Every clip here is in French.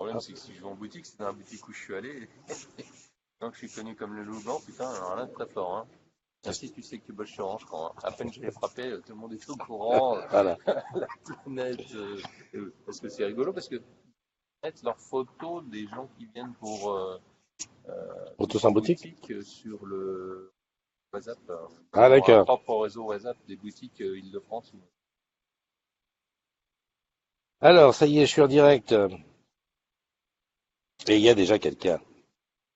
problème, Hop. c'est que si je vais en boutique, c'est dans la boutique où je suis allé. Donc je suis connu comme le loup blanc, putain, alors là, très fort, hein. Ainsi, tu sais que tu bosses chez Orange quand, à peine je l'ai frappé, tout le monde est au courant, Voilà. la planète. Parce que c'est rigolo, parce que mettre leurs photos des gens qui viennent Autos en en boutique? boutique sur le WhatsApp. Ah, Ils ont un d'accord. propre réseau WhatsApp des boutiques Île-de-France. Alors, ça y est, je suis en direct. Et il y a déjà quelqu'un.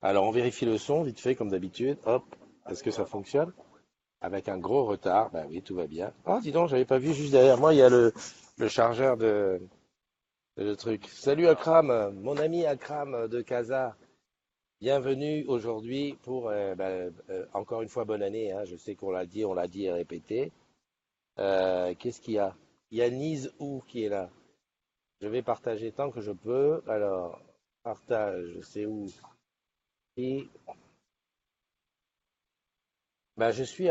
Alors, on vérifie le son, vite fait, comme d'habitude. Hop. Est-ce que ça fonctionne? Avec un gros retard. Ben oui, tout va bien. Ah, dis donc, j'avais pas vu juste derrière moi, il y a le chargeur de le truc. Salut Akram, mon ami Akram de Casa. Bienvenue aujourd'hui pour, encore une fois, bonne année, hein. Je sais qu'on l'a dit et répété. Qu'est-ce qu'il y a? Il y a Niz Ou qui est là. Je vais partager tant que je peux. Alors, partage, c'est où? Et ben, je suis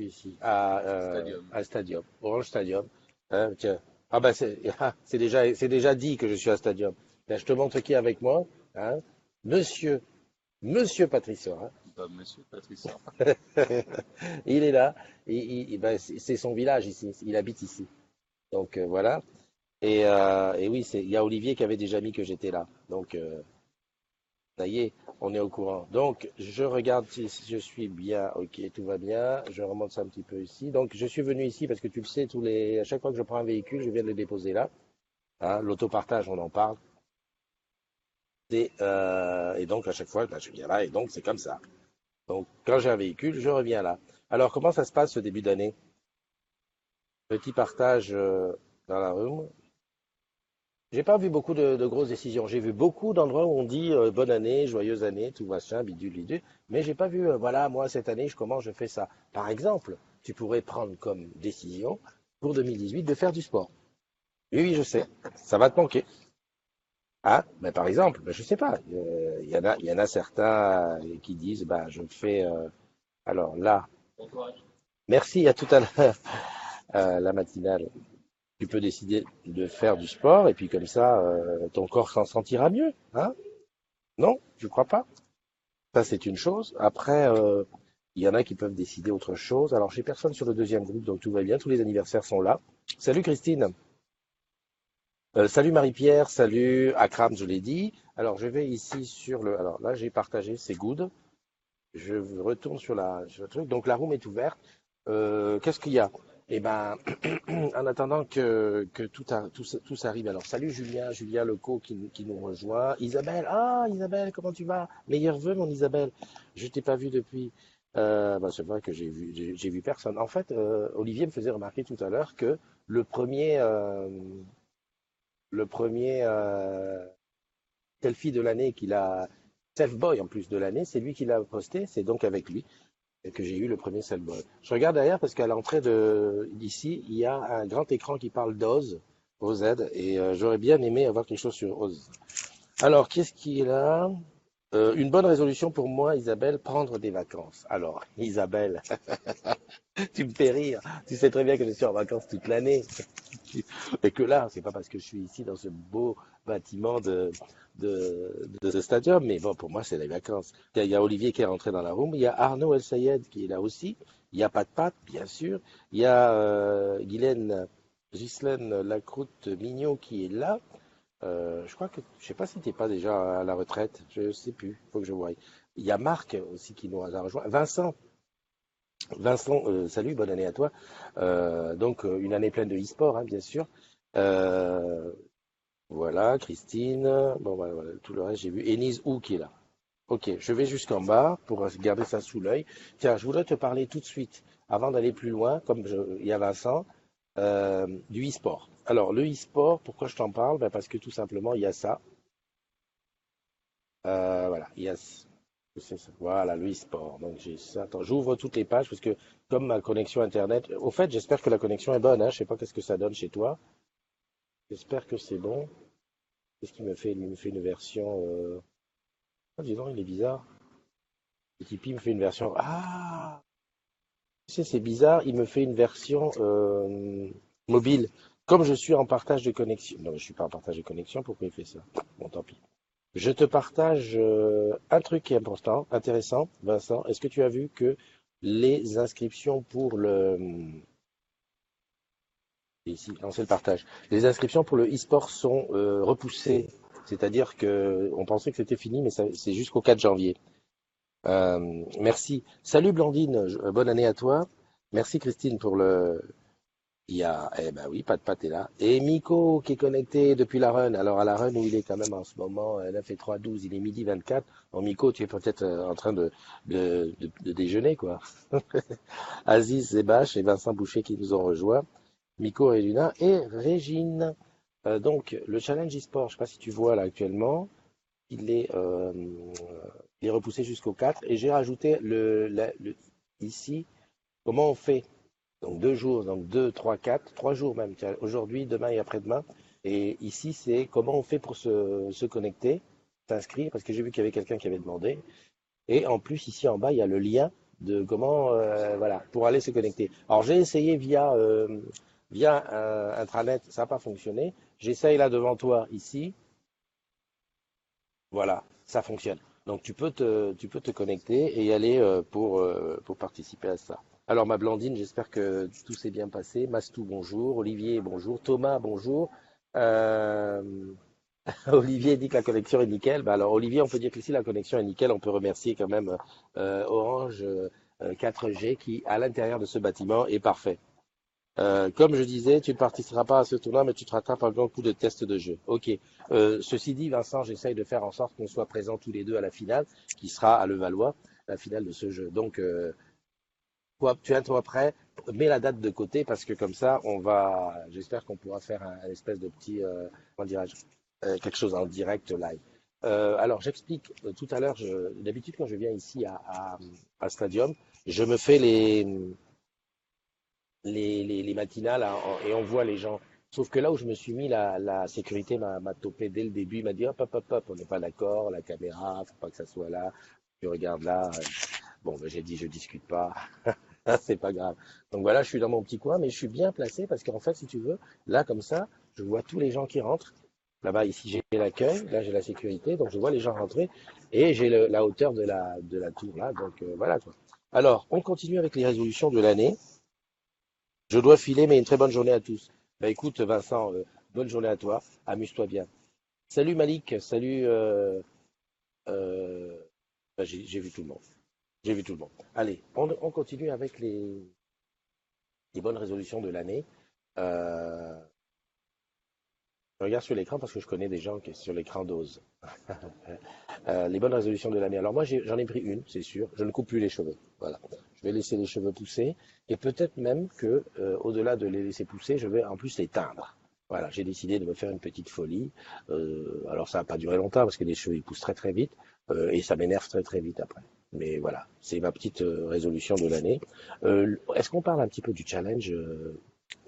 ici Stadium. à Stadium, Orange Stadium. Hein, tiens. Ah ben c'est déjà dit que je suis à Stadium. Ben, je te montre qui est avec moi. Hein. Monsieur, Monsieur Patricia. Hein. Bah, monsieur Patricia. Il est là. Ben, c'est son village ici. Il habite ici. Donc voilà. Et oui, il y a Olivier qui avait déjà mis que j'étais là. Donc ça y est, on est au courant. Donc, je regarde si je suis bien. Ok, tout va bien. Je remonte ça un petit peu ici. Donc, je suis venu ici parce que tu le sais, à chaque fois que je prends un véhicule, je viens de le déposer là. Hein, l'autopartage, on en parle. Et donc, à chaque fois, ben, je viens là et donc c'est comme ça. Donc, quand j'ai un véhicule, je reviens là. Alors, comment ça se passe ce début d'année? Petit partage dans la rue. J'ai pas vu beaucoup de grosses décisions. J'ai vu beaucoup d'endroits où on dit bonne année, joyeuse année, tout machin, bidule, bidule. Mais j'ai pas vu, voilà, moi cette année, je fais ça. Par exemple, tu pourrais prendre comme décision pour 2018 de faire du sport. Oui, oui, je sais. Ça va te manquer. Ah, mais par exemple, ben, je sais pas. Il y en a certains qui disent, bah, je fais. Alors là, Bon courage. merci à tout à l'heure, la matinale. Tu peux décider de faire du sport et puis comme ça, ton corps s'en sentira mieux, hein? Non, je crois pas. Ça, c'est une chose. Après, il y en a qui peuvent décider autre chose. Alors, j'ai personne sur le deuxième groupe, donc tout va bien. Tous les anniversaires sont là. Salut Christine. Salut Marie-Pierre. Salut Akram, je l'ai dit. Alors, je vais ici sur le. Alors là, j'ai partagé, c'est good. Je retourne sur le truc. Donc, la room est ouverte. Qu'est-ce qu'il y a? Eh ben, en attendant que tout s'arrive. Alors, salut Julien, Julien Leco qui nous rejoint. Isabelle, ah Isabelle, comment tu vas? Meilleurs vœux, mon Isabelle. Je t'ai pas vu depuis. Bah, c'est vrai que j'ai vu personne. En fait, Olivier me faisait remarquer tout à l'heure que le premier, euh, le premier selfie de l'année qu'il a, self-boy en plus de l'année, c'est lui qui l'a posté. C'est donc avec lui que j'ai eu le premier self-boy. Je regarde derrière parce qu'à l'entrée d'ici, il y a un grand écran qui parle d'Oz, OZ, et j'aurais bien aimé avoir quelque chose sur Oz. Alors, qu'est-ce qui est là? Une bonne résolution pour moi, Isabelle, prendre des vacances. Alors, Isabelle, tu me fais rire. Tu sais très bien que je suis en vacances toute l'année. Et que là, c'est pas parce que je suis ici dans ce beau bâtiment de ce stadium, mais bon, pour moi, c'est les vacances. Il y a Olivier qui est rentré dans la room, il y a Arnaud El Sayed qui est là aussi, il y a Pat Pat, bien sûr, il y a Ghislaine Lacroute Mignot qui est là. Je crois que, je sais pas si t'es pas déjà à la retraite, je sais plus, faut que je voie. Il y a Marc aussi qui nous a rejoint. Vincent, salut, bonne année à toi. Donc, une année pleine de e-sport, hein, bien sûr. Euh, voilà, Christine. Bon, voilà, voilà, tout le reste, j'ai vu. Enise Ou qui est là. Ok, je vais jusqu'en bas pour garder ça sous l'œil. Tiens, je voudrais te parler tout de suite, avant d'aller plus loin, il y a Vincent, du e-sport. Alors, le e-sport, pourquoi je t'en parle? Ben, parce que tout simplement, il y a ça. Voilà, il y a c'est ça. Voilà, le e-sport. Donc j'ai ça. Attends, j'ouvre toutes les pages parce que comme ma connexion Internet, au fait, j'espère que la connexion est bonne, hein. Je sais pas qu'est-ce que ça donne chez toi. J'espère que c'est bon. Qu'est-ce qu'il me fait? Il me fait une version. Ah, dis donc, il est bizarre. Et Tipeee me fait une version. Ah, tu sais, c'est bizarre. Il me fait une version mobile. Comme je suis en partage de connexion. Non, je suis pas en partage de connexion, pourquoi il fait ça? Bon, tant pis. Je te partage un truc qui est important, intéressant, Vincent. Est-ce que tu as vu que les inscriptions pour le... Ici, lancer le partage. Les inscriptions pour le e-sport sont repoussées. C'est-à-dire que on pensait que c'était fini, mais c'est jusqu'au 4 janvier. Merci. Salut Blandine, bonne année à toi. Merci Christine pour le... eh ben oui, pas de pâte est là. Et Miko qui est connecté depuis la Run. Alors à la Run où il est quand même en ce moment, 9 et 3, 12, il est midi 24. Bon Miko, tu es peut-être en train de déjeuner quoi. Aziz Zebache et Vincent Boucher qui nous ont rejoints. Miko et Luna et Régine. Donc le challenge e-sport, je sais pas si tu vois là actuellement, il est, euh, il est repoussé jusqu'au 4 et j'ai rajouté ici comment on fait. Donc 2 jours, donc 2, 3, 4, 3 jours même, tiens, aujourd'hui, demain et après-demain. Et ici, c'est comment on fait pour se connecter, s'inscrire, parce que j'ai vu qu'il y avait quelqu'un qui avait demandé. Et en plus, ici en bas, il y a le lien de comment, voilà, pour aller se connecter. Alors j'ai essayé via un intranet, ça n'a pas fonctionné. J'essaye là devant toi, ici, voilà, ça fonctionne. Donc tu peux te connecter et y aller pour participer à ça. Alors ma Blandine, j'espère que tout s'est bien passé. Mastou, bonjour. Olivier, bonjour. Thomas, bonjour. Euh, Olivier dit que la connexion est nickel. Bah alors Olivier, on peut dire que si la connexion est nickel, on peut remercier quand même Orange 4G qui, à l'intérieur de ce bâtiment, est parfait. Comme je disais, tu ne participeras pas à ce tournoi, mais tu te rattrapes un grand coup de test de jeu. Ok. Ceci dit, Vincent, j'essaye de faire en sorte qu'on soit présents tous les deux à la finale, qui sera à Levallois, la finale de ce jeu. Donc, toi, tu es toi prêt, mets la date de côté parce que comme ça, j'espère qu'on pourra faire un espèce de petit, comment dirais-je, quelque chose en direct live. Alors, j'explique tout à l'heure. D'habitude, quand je viens ici à Stadium, je me fais les matinales hein, et on voit les gens. Sauf que là où je me suis mis, la sécurité m'a topé dès le début. Il m'a dit hop, hop, hop, hop, on n'est pas d'accord, la caméra, faut pas que ça soit là. Tu regardes là. Bon, ben, j'ai dit, je discute pas. C'est pas grave. Donc voilà, je suis dans mon petit coin, mais je suis bien placé parce qu'en fait, si tu veux, là, comme ça, je vois tous les gens qui rentrent. Là-bas, ici, j'ai l'accueil, là, j'ai la sécurité, donc je vois les gens rentrer et j'ai la hauteur de la tour là. Donc voilà quoi. Alors, on continue avec les résolutions de l'année. Je dois filer, mais une très bonne journée à tous. Bah écoute, Vincent, bonne journée à toi. Amuse-toi bien. Salut Malik, salut. Euh, bah, j'ai vu tout le monde. J'ai vu tout le monde. Allez, on continue avec les bonnes résolutions de l'année. Euh, je regarde sur l'écran parce que je connais des gens qui sont sur l'écran d'Ose. Les bonnes résolutions de l'année. Alors moi, j'en ai pris une, c'est sûr. Je ne coupe plus les cheveux. Voilà. Je vais laisser les cheveux pousser et peut-être même que, au-delà de les laisser pousser, je vais en plus les teindre. Voilà, j'ai décidé de me faire une petite folie. Alors ça n'a pas duré longtemps parce que les cheveux ils poussent très très vite et ça m'énerve très très vite après. Mais voilà, c'est ma petite résolution de l'année. Est-ce qu'on parle un petit peu du challenge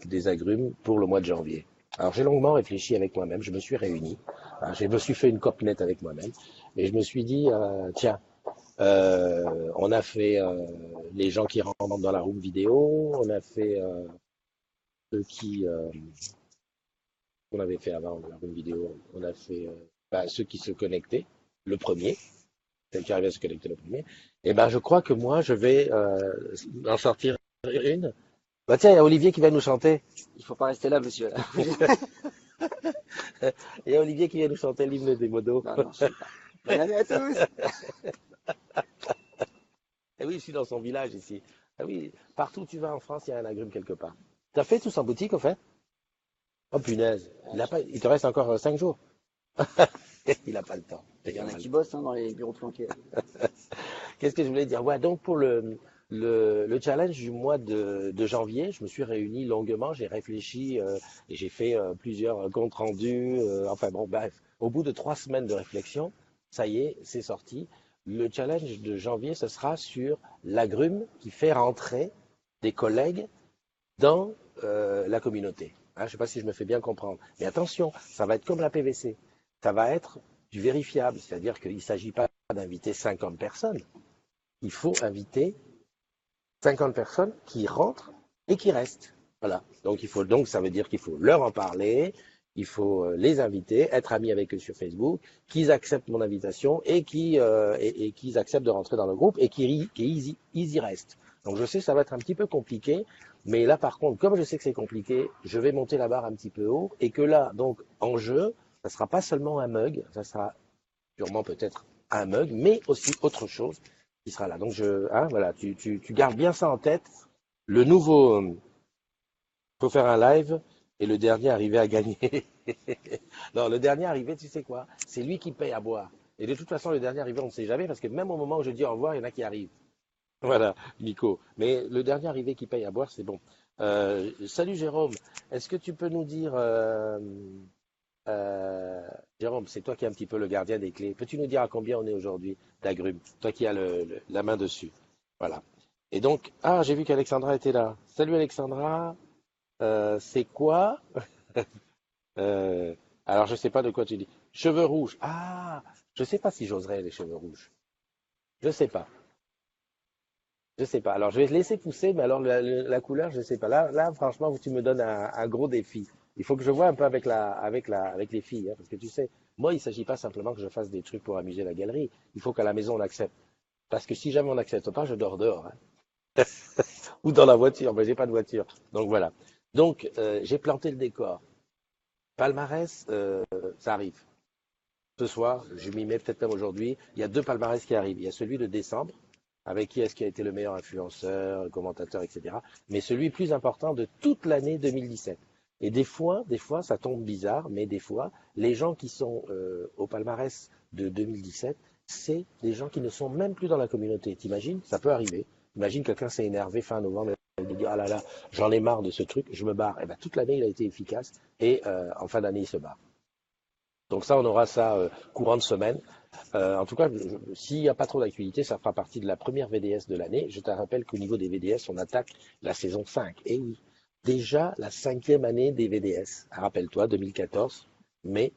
des agrumes pour le mois de janvier? Alors j'ai longuement réfléchi avec moi-même, je me suis réuni, hein, je me suis fait une copinette avec moi-même et je me suis dit, tiens, on a fait les gens qui rentrent dans la room vidéo, on a fait ceux qu'on avait fait avant la room vidéo, on a fait ceux qui se connectaient, le premier, ceux qui arrivaient à se connecter le premier. Et ben je crois que moi je vais en sortir une. Bah tiens, il y a Olivier qui va nous chanter. Il faut pas rester là, monsieur. Il y a Olivier qui vient nous chanter l'hymne des modos. Non, non, je sais pas. Bonne année à tous. Eh oui, je suis dans son village ici. Ah oui, partout où tu vas en France, il y a un agrume quelque part. T'as fait tous en boutique au fait? Oh punaise, il te reste encore 5 jours. Il n'a pas le temps. Il y en a qui bossent dans les bureaux planqués. Qu'est-ce que je voulais dire? Ouais, donc pour le challenge du mois de janvier, je me suis réuni longuement, j'ai réfléchi et j'ai fait plusieurs comptes rendus. Enfin bon, bref, au bout de 3 semaines de réflexion, ça y est, c'est sorti. Le challenge de janvier, ce sera sur l'agrume qui fait rentrer des collègues dans la communauté. Hein, je ne sais pas si je me fais bien comprendre. Mais attention, ça va être comme la PVC. Ça va être du vérifiable, c'est-à-dire qu'il ne s'agit pas d'inviter 50 personnes. Il faut inviter 50 personnes qui rentrent et qui restent. Voilà. Donc ça veut dire qu'il faut leur en parler, il faut les inviter, être amis avec eux sur Facebook, qu'ils acceptent mon invitation et qu'ils acceptent de rentrer dans le groupe et qu'ils y restent. Donc je sais que ça va être un petit peu compliqué, mais là par contre, comme je sais que c'est compliqué, je vais monter la barre un petit peu haut et que là, donc en jeu, ça sera pas seulement un mug, ça sera sûrement peut-être un mug, mais aussi autre chose qui sera là. Donc voilà, tu gardes bien ça en tête. Le nouveau, faut faire un live et le dernier arrivé à gagner. Non, le dernier arrivé, tu sais quoi? C'est lui qui paye à boire. Et de toute façon, le dernier arrivé, on ne sait jamais parce que même au moment où je dis au revoir, il y en a qui arrivent. Voilà, Nico. Mais le dernier arrivé qui paye à boire, c'est bon. Salut Jérôme. Est-ce que tu peux nous dire, euh, Jérôme, c'est toi qui es un petit peu le gardien des clés. Peux-tu nous dire à combien on est aujourd'hui d'agrumes? Toi qui as la main dessus. Voilà. Et donc, ah, j'ai vu qu'Alexandra était là. Salut Alexandra. C'est quoi? Euh, alors, je sais pas de quoi tu dis. Cheveux rouges. Ah, je sais pas si j'oserais les cheveux rouges. Je sais pas. Je sais pas. Alors, je vais te laisser pousser, mais alors la couleur, je sais pas. Là, franchement, tu me donnes un gros défi. Il faut que je vois un peu avec les filles, hein, parce que tu sais, moi, il s'agit pas simplement que je fasse des trucs pour amuser la galerie. Il faut qu'à la maison on accepte. Parce que si jamais on n'accepte pas, je dors dehors, hein. Ou dans la voiture. Mais j'ai pas de voiture. Donc voilà. Donc, j'ai planté le décor. Palmarès, ça arrive. Ce soir, je m'y mets peut-être même aujourd'hui. Il y a deux palmarès qui arrivent. Il y a celui de décembre, avec qui est-ce qui a été le meilleur influenceur, commentateur, etc. Mais celui plus important de toute l'année 2017. Et des fois, ça tombe bizarre, mais des fois, les gens qui sont au palmarès de 2017, c'est des gens qui ne sont même plus dans la communauté. T'imagines? Ça peut arriver. Imagine quelqu'un s'est énervé fin novembre et dit ah là là, j'en ai marre de ce truc, je me barre. Et ben toute l'année il a été efficace et en fin d'année il se barre. Donc ça, on aura ça courant de semaine. En tout cas, s'il n'y a pas trop d'actualité, ça fera partie de la première VDS de l'année. Je te rappelle qu'au niveau des VDS, on attaque la saison 5. Et oui, déjà la cinquième année des VDS. Rappelle-toi, 2014, mai,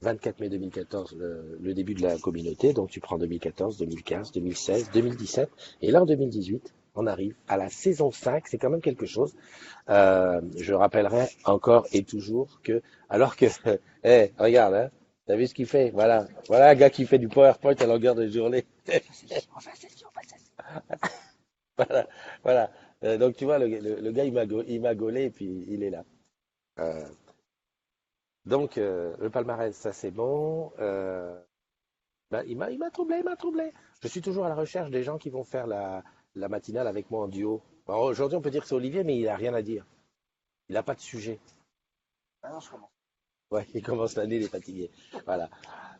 24 mai 2014, le début de la communauté. Donc tu prends 2014, 2015, 2016, 2017. Et là, en 2018, on arrive à la saison 5. C'est quand même quelque chose. Je rappellerai encore et toujours que, alors que, regarde, hein, t'as vu ce qu'il fait? Voilà, voilà un gars qui fait du PowerPoint à longueur de journée. Voilà, voilà. Donc tu vois, le gars il m'a gaulé et puis il est là. Euh, donc le palmarès, ça c'est bon. Ben, il m'a troublé, il m'a troublé. Je suis toujours à la recherche des gens qui vont faire la matinale avec moi en duo. Bon, aujourd'hui, on peut dire que c'est Olivier, mais il a rien à dire. Il n'a pas de sujet. Ah non, je commence. Ouais, il commence l'année, il est fatigué. Voilà.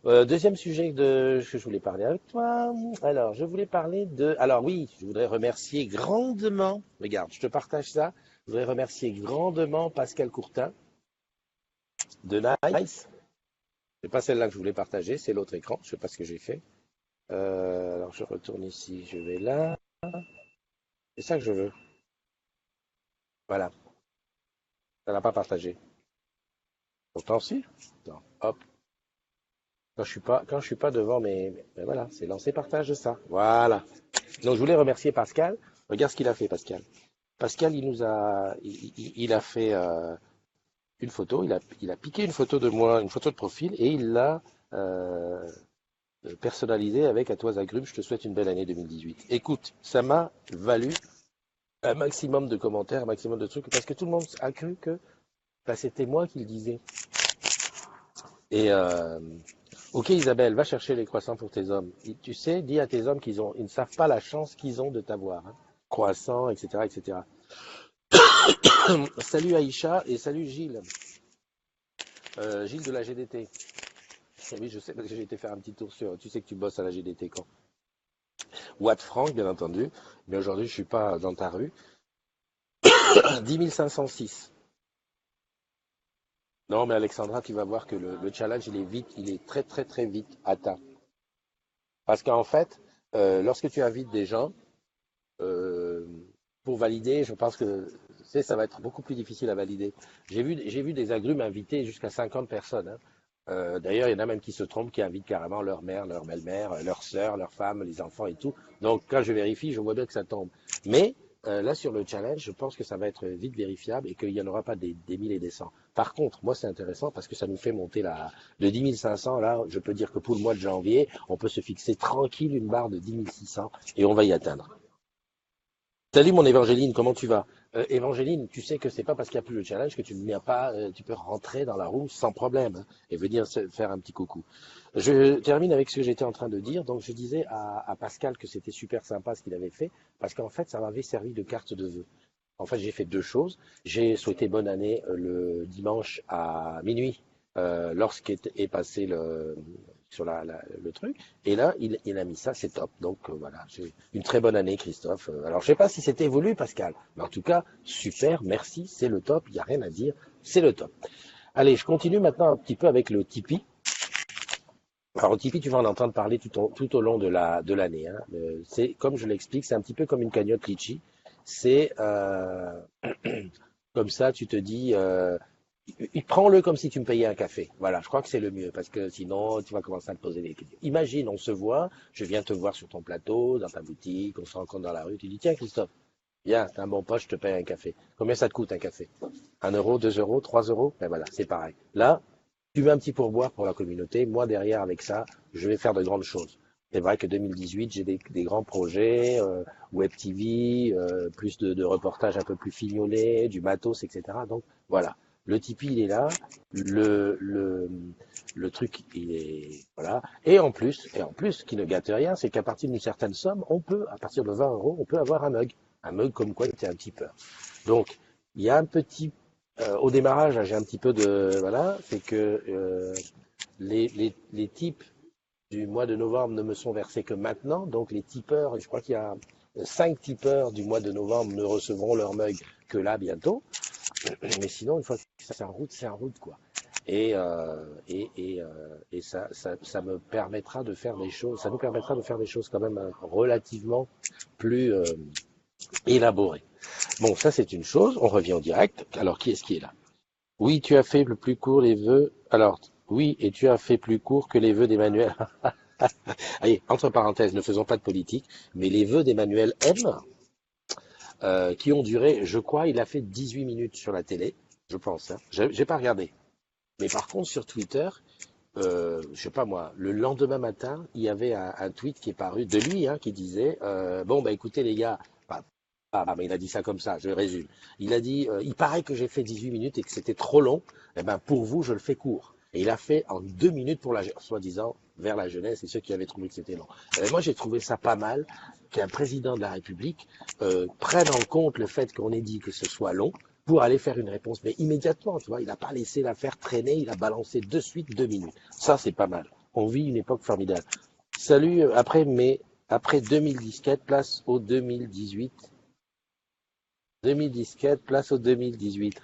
Deuxième sujet que je voulais parler avec toi. Alors, je voulais parler de. Alors oui, je voudrais remercier grandement. Regarde, je te partage ça. Je voudrais remercier grandement Pascal Courtin de Nice. C'est pas celle-là que je voulais partager, c'est l'autre écran. Je sais pas ce que j'ai fait. Alors, je retourne ici, je vais là. C'est ça que je veux. Voilà. Ça l'a pas partagé. Pourtant, si. Attends, hop. Quand je suis pas devant mais voilà, c'est lancer partage de ça. Voilà. Donc je voulais remercier Pascal. Regarde ce qu'il a fait, Pascal. Pascal, il a fait une photo. Il a piqué une photo de moi, une photo de profil, et il l'a personnalisée avec à toi agrumes. Je te souhaite une belle année 2018. Écoute, ça m'a valu un maximum de commentaires, un maximum de trucs, parce que tout le monde a cru que bah, c'était moi qui le disais. Et ok Isabelle, va chercher les croissants pour tes hommes. Tu sais, dis à tes hommes ils ne savent pas la chance qu'ils ont de t'avoir, hein. Croissants, etc., etc. Salut Aïcha et salut Gilles. Gilles de la GDT. Oui, je sais parce que j'ai été faire un petit tour sur. Tu sais que tu bosses à la GDT quand? Watt Franck, bien entendu. Mais aujourd'hui, je suis pas dans ta rue. 10 506. Non, mais Alexandra, tu vas voir que le challenge, il est très, très, très vite atteint. Parce qu'en fait, lorsque tu invites des gens, euh, pour valider, je pense que ça va être beaucoup plus difficile à valider. J'ai vu des agrumes inviter jusqu'à 50 personnes, hein. D'ailleurs, il y en a même qui se trompent, qui invitent carrément leur mère, leur belle-mère, leur sœur, leur femme, les enfants et tout. Donc, quand je vérifie, je vois bien que ça tombe. Mais là, sur le challenge, je pense que ça va être vite vérifiable et qu'il n'y en aura pas des 1000 et des 100. Par contre, moi, c'est intéressant parce que ça nous fait monter de 10 500. Là, je peux dire que pour le mois de janvier, on peut se fixer tranquille une barre de 10 600 et on va y atteindre. Salut mon Évangéline, comment tu vas? Évangéline, tu sais que c'est pas parce qu'il n'y a plus le challenge que tu ne viens pas, tu peux rentrer dans la room sans problème hein, et venir faire un petit coucou. Je termine avec ce que j'étais en train de dire. Donc je disais à Pascal que c'était super sympa ce qu'il avait fait parce qu'en fait ça m'avait servi de carte de vœux. En fait j'ai fait deux choses. J'ai souhaité bonne année le dimanche à minuit lorsqu'est passé sur le truc. Et là, il a mis ça, c'est top. Donc voilà, j'ai une très bonne année, Christophe. Alors je sais pas si c'était voulu, Pascal, mais en tout cas, super, merci, c'est le top, il n'y a rien à dire, c'est le top. Allez, je continue maintenant un petit peu avec le Tipeee. Alors au Tipeee, tu vas en entendre parler tout au long de l'année. Hein. C'est comme je l'explique, c'est un petit peu comme une cagnotte Litchi. C'est comme ça, tu te dis, prends-le comme si tu me payais un café. Voilà, je crois que c'est le mieux parce que sinon tu vas commencer à te poser des questions. Imagine, on se voit, je viens te voir sur ton plateau, dans ta boutique, on se rencontre dans la rue, tu dis tiens Christophe, viens, t'es un bon pote, je te paye un café. Combien ça te coûte un café? 1 euro, 2 euros, 3 euros? Ben voilà, c'est pareil. Là, tu mets un petit pourboire pour la communauté. Moi derrière avec ça, je vais faire de grandes choses. C'est vrai que 2018, j'ai des grands projets, Web TV, plus de reportages un peu plus fignolés, du matos, etc. Donc voilà. Le Tipeee, il est là. Le truc, il est, voilà. Et en plus, ce qui ne gâte rien, c'est qu'à partir d'une certaine somme, à partir de 20 euros, on peut avoir un mug. Un mug comme quoi tu es un tipeur. Donc, il y a un petit, au démarrage, j'ai un petit peu de, voilà, c'est que, les tips du mois de novembre ne me sont versés que maintenant. Donc, les tipeurs, je crois qu'il y a 5 tipeurs du mois de novembre ne recevront leur mug que là, bientôt. Mais sinon, une fois que c'est en route, quoi. Et ça me permettra de faire des choses, ça nous permettra de faire des choses quand même relativement plus élaborées. Bon, ça c'est une chose, on revient au direct. Alors, qui est-ce qui est là? Oui, tu as fait le plus court les vœux. Alors, oui, et tu as fait plus court que les vœux d'Emmanuel. Allez, entre parenthèses, ne faisons pas de politique, mais les vœux d'Emmanuel M, qui ont duré, je crois, il a fait 18 minutes sur la télé, je pense. Hein. J'ai pas regardé. Mais par contre, sur Twitter, je sais pas moi, le lendemain matin, il y avait un tweet qui est paru de lui, hein, qui disait bon bah écoutez les gars, mais il a dit ça comme ça, je résume. Il a dit il paraît que j'ai fait 18 minutes et que c'était trop long. Eh ben pour vous, je le fais court. Et il a fait en 2 minutes pour soi-disant vers la jeunesse et ceux qui avaient trouvé que c'était long. Moi, j'ai trouvé ça pas mal qu'un président de la République prenne en compte le fait qu'on ait dit que ce soit long pour aller faire une réponse, mais immédiatement, tu vois, il n'a pas laissé l'affaire traîner, il a balancé de suite 2 minutes. Ça, c'est pas mal. On vit une époque formidable. Salut, après 2017, place au 2018. 2017, place au 2018.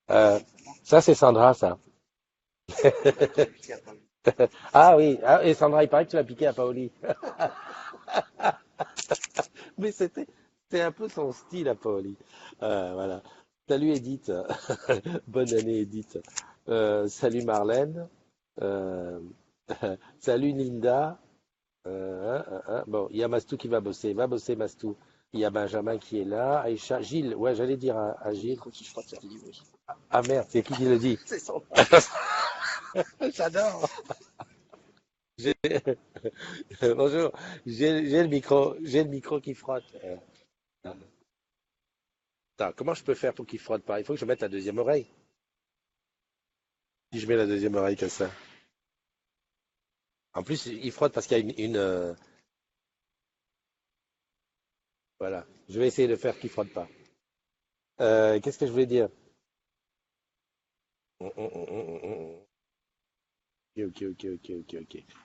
Ça, c'est Sandra, ça. Ah oui, et Sandra, il paraît que tu l'as piqué à Paoli. Mais c'était un peu son style à Paoli. Voilà. Salut Edith. Bonne année Edith. Salut Marlène. Euh, salut Linda. Bon, il y a Mastou qui va bosser. Va bosser Mastou. Il y a Benjamin qui est là. Aïcha. Gilles. Ouais, j'allais dire à Gilles. Je crois qu'il a dit oui. Ah merde, c'est qui le dit? C'est son. J'adore. J'ai- Bonjour. J'ai le micro qui frotte. Attends, comment je peux faire pour qu'il frotte pas? Il faut que je mette la deuxième oreille. Si je mets la deuxième oreille comme ça. En plus, il frotte parce qu'il y a voilà. Je vais essayer de faire qu'il frotte pas. Qu'est-ce que je voulais dire? Ok.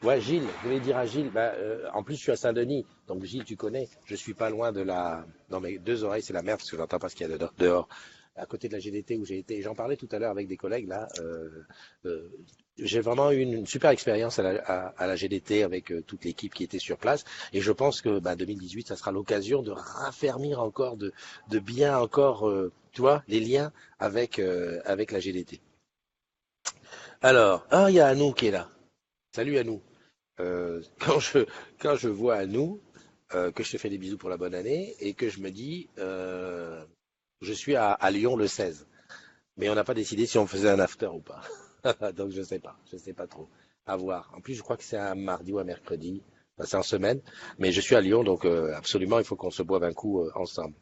Ouais, Gilles, je voulais dire à Gilles, en plus je suis à Saint-Denis, donc Gilles, tu connais, je suis pas loin de la. Non, mais deux oreilles, c'est la merde parce que j'entends pas ce qu'il y a dehors. À côté de la GDT où j'ai été. J'en parlais tout à l'heure avec des collègues là. Euh, j'ai vraiment eu une super expérience à la GDT avec toute l'équipe qui était sur place. Et je pense que 2018, ça sera l'occasion de raffermir encore, de bien encore, tu vois, les liens avec la GDT. Alors, il y a Anou qui est là. Salut Anou. Quand je vois Anou, que je te fais des bisous pour la bonne année et que je me dis, je suis à Lyon le 16. Mais on n'a pas décidé si on faisait un after ou pas. Donc je sais pas trop. À voir. En plus, je crois que c'est un mardi ou un mercredi. Enfin, c'est en semaine. Mais je suis à Lyon, donc absolument, il faut qu'on se boive un coup ensemble.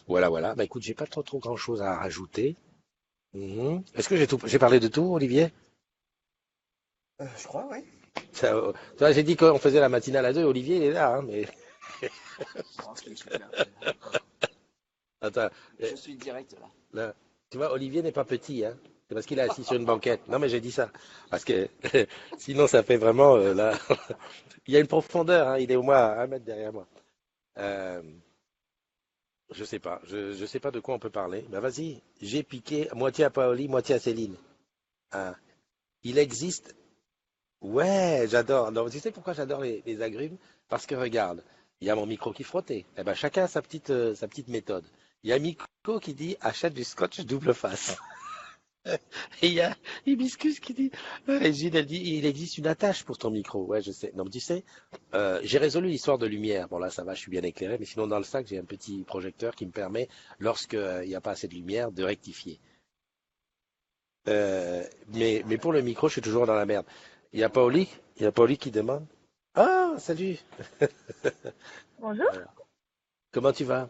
Voilà, voilà. Bah écoute, j'ai pas trop grand-chose à rajouter. Mhm. Est-ce que j'ai parlé de tout, Olivier? Je crois, oui. Tu vois, j'ai dit qu'on faisait la matinale à deux. Olivier, il est là, hein, mais Je pense qu'il est super. attends, Je suis direct là. là, tu vois, Olivier n'est pas petit, hein. C'est parce qu'il est assis sur une banquette. Non, mais j'ai dit ça. Parce que sinon, ça fait vraiment là. Il y a une profondeur, hein. Il est au moins à 1 mètre derrière moi. Euh, je sais pas. Je sais pas de quoi on peut parler. Ben vas-y. J'ai piqué moitié à Paoli, moitié à Céline. Hein. Il existe. Ouais, j'adore. Non, tu sais pourquoi j'adore les agrumes? Parce que regarde, il y a mon micro qui frottait. Eh ben, chacun a sa petite méthode. Il y a Miko qui dit achète du scotch double face. Et il y a Hibiscus qui dit, et Gilles, elle dit, il existe une attache pour ton micro. Ouais, je sais. Non, mais tu sais, j'ai résolu l'histoire de lumière. Bon, là, ça va, je suis bien éclairé. Mais sinon, dans le sac, j'ai un petit projecteur qui me permet, lorsque il n'y a pas assez de lumière, de rectifier. Mais pour le micro, je suis toujours dans la merde. Il y a Pauli qui demande. Ah, salut. Bonjour, Comment tu vas?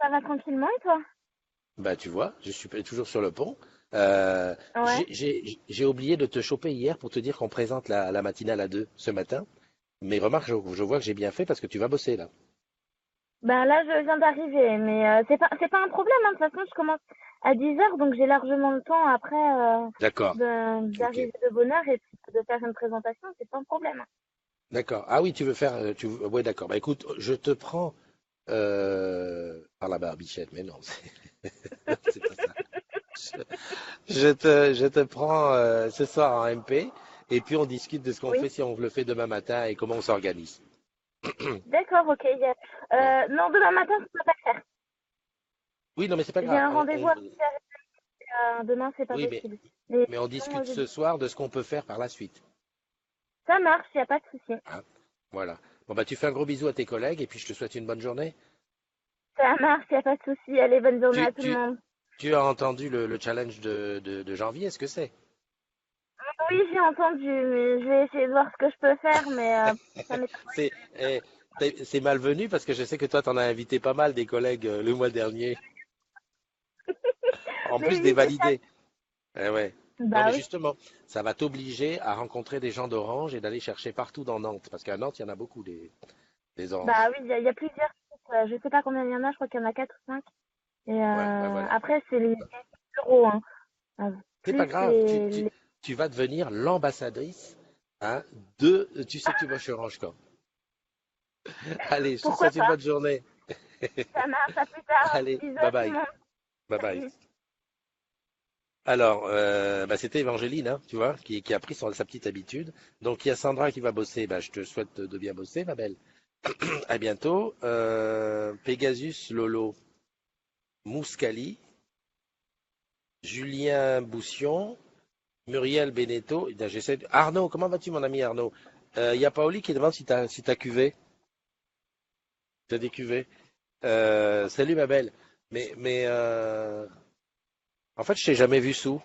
ça va tranquillement et toi? Bah, tu vois, je suis toujours sur le pont. Euh, Ouais. j'ai oublié de te choper hier pour te dire qu'on présente la matinale à deux ce matin. Mais remarque, je vois que j'ai bien fait parce que tu vas bosser là. Ben là, je viens d'arriver, mais c'est pas un problème, hein. De toute façon, je commence à 10 heures, donc j'ai largement le temps après D'accord. Ok. d'arriver de bonne heure et puis de faire une présentation, c'est pas un problème, hein. D'accord. Ah oui, tu veux faire. Ouais, d'accord. Bah écoute, je te prends par la barbichette, mais non, c'est pas ça. Je te prends ce soir en MP et puis on discute de ce qu'on Oui, fait si on le fait demain matin et comment on s'organise. d'accord, ok. Bon. Non, demain matin, ça peut pas le faire. Oui, non, mais c'est pas J'ai grave. un rendez-vous à faire, demain, c'est pas Oui, possible. Mais mais on sinon, discute ce soir de ce qu'on peut faire par la suite. ça marche, y a pas de souci. Hein. Voilà. Bon, bah, tu fais un gros bisou à tes collègues et puis je te souhaite une bonne journée. Ça marche, y a pas de souci. Allez, bonne journée Tu, à tout le tu, monde. tu as entendu le challenge de janvier, est-ce que c'est? Oui, j'ai entendu, mais je vais essayer de voir ce que je peux faire, mais ça m'est. C'est c'est malvenu parce que je sais que toi, t'en as invité pas mal des collègues le mois dernier, en Mais plus des oui, c'est ça. validés. Eh ouais. Non, Bah mais oui. justement, ça va t'obliger à rencontrer des gens d'Orange et d'aller chercher partout dans Nantes. Parce qu'à Nantes, il y en a beaucoup des Bah Oranges. oui, il y a plusieurs sites. Je sais pas combien il y en a, je crois qu'il y en a 4 ou 5. Et Ouais, bah voilà. après, c'est les bureaux, hein. C'est pas Plus grave, les. tu vas devenir l'ambassadrice hein, tu sais que tu vas chez Orange quand. Allez, je te Pourquoi souhaite une pas? bonne journée. Ça marche, à plus tard. Allez, Bisous bye à tout le bye. monde. Bye bye. Salut. Alors, bah, c'était Evangeline, hein, tu vois, qui a pris sa petite habitude. Donc, il y a Sandra qui va bosser. Bah, je te souhaite de bien bosser, ma belle. À bientôt. Pegasus Lolo Mouscali, Julien Boussion, Muriel Beneteau. Arnaud, comment vas-tu, mon ami Arnaud? Il y a Paoli qui demande si t'as cuvé. T'as des cuvées. Salut, ma belle. En fait, je t'ai jamais vu sous.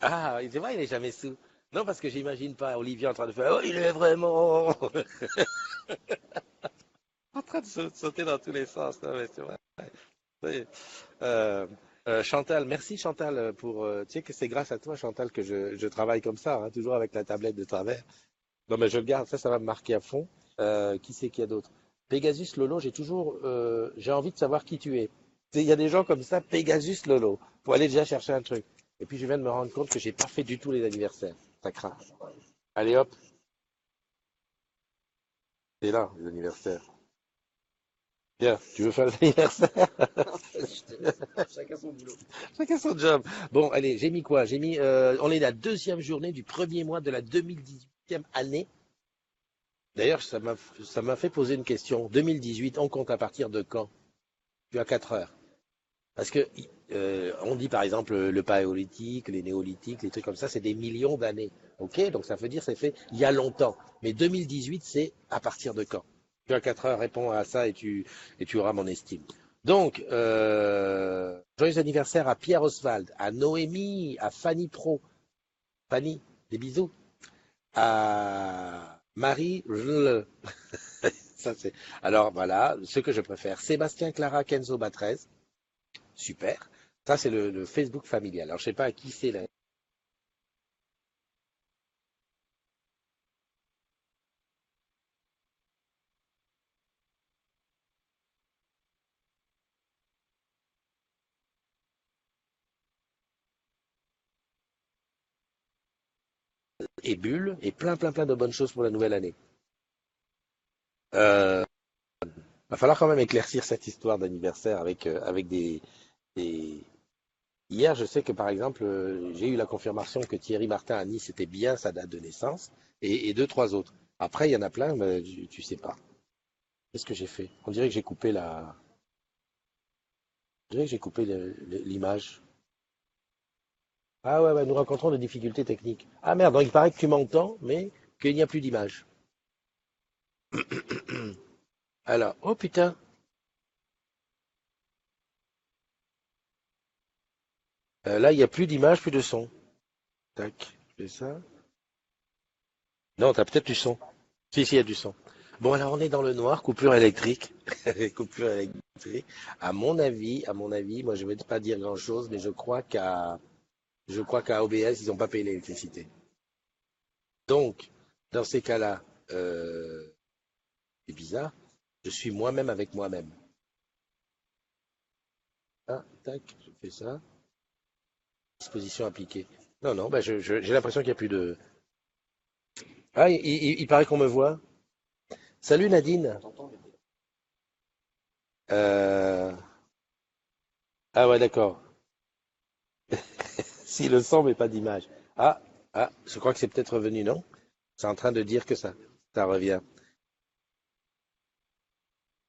Ah, c'est vrai, il est jamais sous. Non, parce que j'imagine pas Olivier en train de faire. Oh, il est vraiment en train de sauter dans tous les sens. Non, mais c'est vrai. Oui. Euh, Chantal, merci Chantal pour. Tu sais que c'est grâce à toi, Chantal, que je travaille comme ça, hein, toujours avec la tablette de travers. Non, mais je le garde, ça va me marquer à fond. Qui c'est qu'il y a d'autre? Pegasus Lolo, j'ai envie de savoir qui tu es. Tu sais, il y a des gens comme ça, Pegasus Lolo, pour aller déjà chercher un truc. Et puis je viens de me rendre compte que j'ai pas fait du tout les anniversaires. Ça craint. Allez hop, c'est là les anniversaires. Bien, tu veux faire les anniversaires? Chacun son boulot. Chacun son job. Bon, allez, j'ai mis quoi? On est la deuxième journée du premier mois de la 2018e année. D'ailleurs, ça m'a fait poser une question. 2018, on compte à partir de quand? Tu as 4 heures. Parce que on dit par exemple le paléolithique, les néolithiques, les trucs comme ça, c'est des millions d'années. Ok, donc ça veut dire c'est fait il y a longtemps. Mais 2018, c'est à partir de quand? Tu as 4 heures, réponds à ça et tu auras mon estime. Donc, joyeux anniversaire à Pierre Oswald, à Noémie, à Fanny Pro. Fanny, des bisous. À Marie. Ça, c'est... Alors voilà, ce que je préfère. Sébastien Clara Kenzo Batrez. Super. Ça, c'est le Facebook familial. Alors, je sais pas à qui c'est là. Et Bulle, et plein de bonnes choses pour la nouvelle année. Euh, Va falloir quand même éclaircir cette histoire d'anniversaire avec des... Hier, je sais que par exemple, j'ai eu la confirmation que Thierry Martin à Nice c'était bien sa date de naissance et deux, trois autres. Après, il y en a plein, mais tu sais pas. Qu'est-ce que j'ai fait? On dirait que j'ai coupé on dirait que j'ai coupé l'image. Ah ouais, ouais, nous rencontrons des difficultés techniques. Ah merde, donc il paraît que tu m'entends, mais qu'il n'y a plus d'image. Alors, oh putain, là il n'y a plus d'image, plus de son. Tac, je fais ça. Non, t'as peut-être du son. Si, il y a du son. Bon, alors on est dans le noir, coupure électrique. Coupure électrique. À mon avis, moi je vais pas dire grand-chose, mais je crois qu'à OBS, ils n'ont pas payé l'électricité. Donc, dans ces cas-là, c'est bizarre, je suis moi-même avec moi-même. Ah, tac, je fais ça. Disposition appliquée. Non, non, bah j'ai l'impression qu'il n'y a plus de. Ah, il paraît qu'on me voit. Salut Nadine. Euh, Ah ouais, d'accord. Si le son mais pas d'image. Ah, je crois que c'est peut-être revenu, non? C'est en train de dire que ça revient.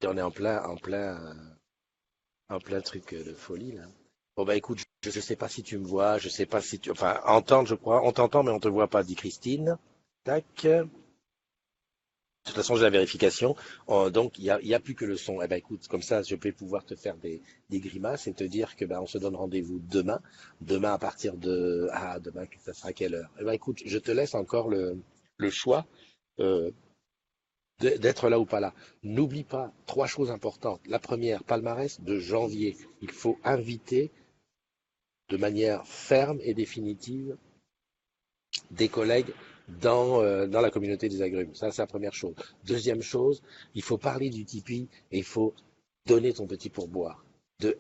Et on est en plein truc de folie là. Bon bah écoute, je sais pas si tu me vois, je sais pas si tu, enfin entendre, je crois, on t'entend mais on te voit pas, dit Christine. Tac. De toute façon, j'ai la vérification. Donc, il y a plus que le son. Eh ben, écoute, comme ça, je vais pouvoir te faire des grimaces et te dire que ben, on se donne rendez-vous demain. Demain à partir de... Ah, demain, ça sera quelle heure? Eh ben, écoute, je te laisse encore le choix euh, d'être là ou pas là. N'oublie pas trois choses importantes. La première, palmarès de janvier. Il faut inviter de manière ferme et définitive des collègues dans la communauté des agrumes. Ça, c'est la première chose. Deuxième chose, il faut parler du Tipeee et il faut donner ton petit pourboire.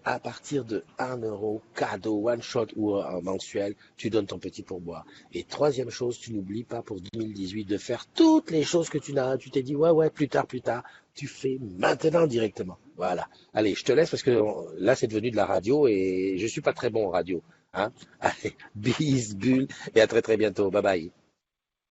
À partir de 1 euro, cadeau, one shot ou mensuel, tu donnes ton petit pourboire. Et troisième chose, tu n'oublies pas pour 2018 de faire toutes les choses que tu t'es dit, ouais, plus tard, tu fais maintenant directement. Voilà. Allez, je te laisse parce que là, c'est devenu de la radio et je suis pas très bon en radio. Hein. Allez, bis, bulle et à très très bientôt. Bye bye.